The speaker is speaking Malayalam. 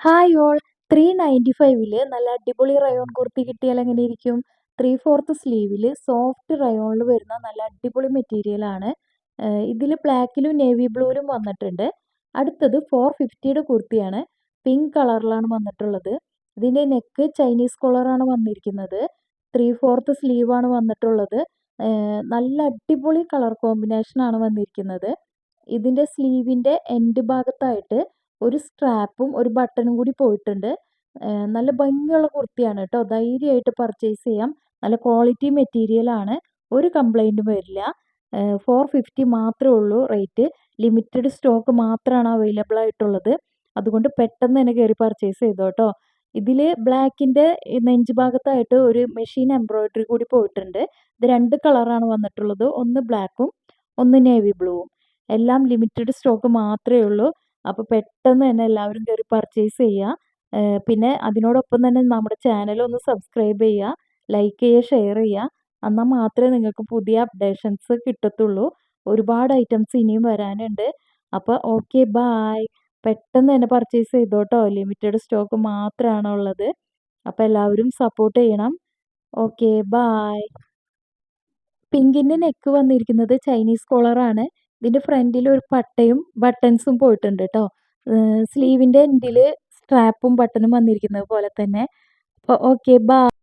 ഹായ് ഓൾ 395 നല്ല അടിപൊളി റയോൺ കുർത്തി കിട്ടിയാൽ എങ്ങനെ ഇരിക്കും? 3/4 സ്ലീവിൽ സോഫ്റ്റ് റയോണിൽ വരുന്ന നല്ല അടിപൊളി മെറ്റീരിയലാണ്. ഇതിൽ ബ്ലാക്കിലും നേവി ബ്ലൂവിലും വന്നിട്ടുണ്ട്. അടുത്തത് 450യുടെ കുർത്തിയാണ്. പിങ്ക് കളറിലാണ് വന്നിട്ടുള്ളത്. ഇതിൻ്റെ നെക്ക് ചൈനീസ് കോളറാണ് വന്നിരിക്കുന്നത്. 3/4 സ്ലീവാണ് വന്നിട്ടുള്ളത്. നല്ല അടിപൊളി കളർ കോമ്പിനേഷനാണ് വന്നിരിക്കുന്നത്. ഇതിൻ്റെ സ്ലീവിൻ്റെ എൻഡ് ഭാഗത്തായിട്ട് ഒരു സ്ട്രാപ്പും ഒരു ബട്ടണും കൂടി പോയിട്ടുണ്ട്. നല്ല ഭംഗിയുള്ള കുർത്തിയാണ് കേട്ടോ. ധൈര്യമായിട്ട് പർച്ചേസ് ചെയ്യാം. നല്ല ക്വാളിറ്റി മെറ്റീരിയലാണ്. ഒരു കംപ്ലൈൻറ്റും വരില്ല. 450 മാത്രമേ ഉള്ളൂ റേറ്റ്. ലിമിറ്റഡ് സ്റ്റോക്ക് മാത്രമാണ് അവൈലബിൾ ആയിട്ടുള്ളത്. അതുകൊണ്ട് പെട്ടെന്ന് തന്നെ കയറി പർച്ചേസ് ചെയ്തോ കേട്ടോ. ഇതിൽ ബ്ലാക്കിൻ്റെ നെഞ്ച് ഭാഗത്തായിട്ട് ഒരു മെഷീൻ എംബ്രോയിഡറി കൂടി പോയിട്ടുണ്ട്. ഇത് 2 കളറാണ് വന്നിട്ടുള്ളത്. ഒന്ന് ബ്ലാക്കും ഒന്ന് നേവി ബ്ലൂവും. എല്ലാം ലിമിറ്റഡ് സ്റ്റോക്ക് മാത്രമേ ഉള്ളൂ. അപ്പോൾ പെട്ടെന്ന് തന്നെ എല്ലാവരും കയറി പർച്ചേസ് ചെയ്യുക. പിന്നെ അതിനോടൊപ്പം തന്നെ നമ്മുടെ ചാനൽ ഒന്ന് സബ്സ്ക്രൈബ് ചെയ്യുക, ലൈക്ക് ചെയ്യുക, ഷെയർ ചെയ്യുക. എന്നാൽ മാത്രമേ നിങ്ങൾക്ക് പുതിയ അപ്ഡേഷൻസ് കിട്ടത്തുള്ളൂ. ഒരുപാട് ഐറ്റംസ് ഇനിയും വരാനുണ്ട്. അപ്പോൾ ഓക്കെ ബായ്. പെട്ടെന്ന് തന്നെ പർച്ചേസ് ചെയ്തോട്ടോ. ലിമിറ്റഡ് സ്റ്റോക്ക് മാത്രമാണ് ഉള്ളത്. അപ്പോൾ എല്ലാവരും സപ്പോർട്ട് ചെയ്യണം. Okay bye. പിങ്കിൻ്റെ നെക്ക് വന്നിരിക്കുന്നത് ചൈനീസ് കോളറാണ്. ഇതിൻ്റെ ഫ്രണ്ടിൽ ഒരു പട്ടയും ബട്ടൺസും പോയിട്ടുണ്ട് കേട്ടോ. സ്ലീവിൻ്റെ എൻഡിൽ സ്ട്രാപ്പും ബട്ടണും വന്നിരിക്കുന്നത് പോലെ തന്നെ. അപ്പോൾ ഓക്കെ ബായ്.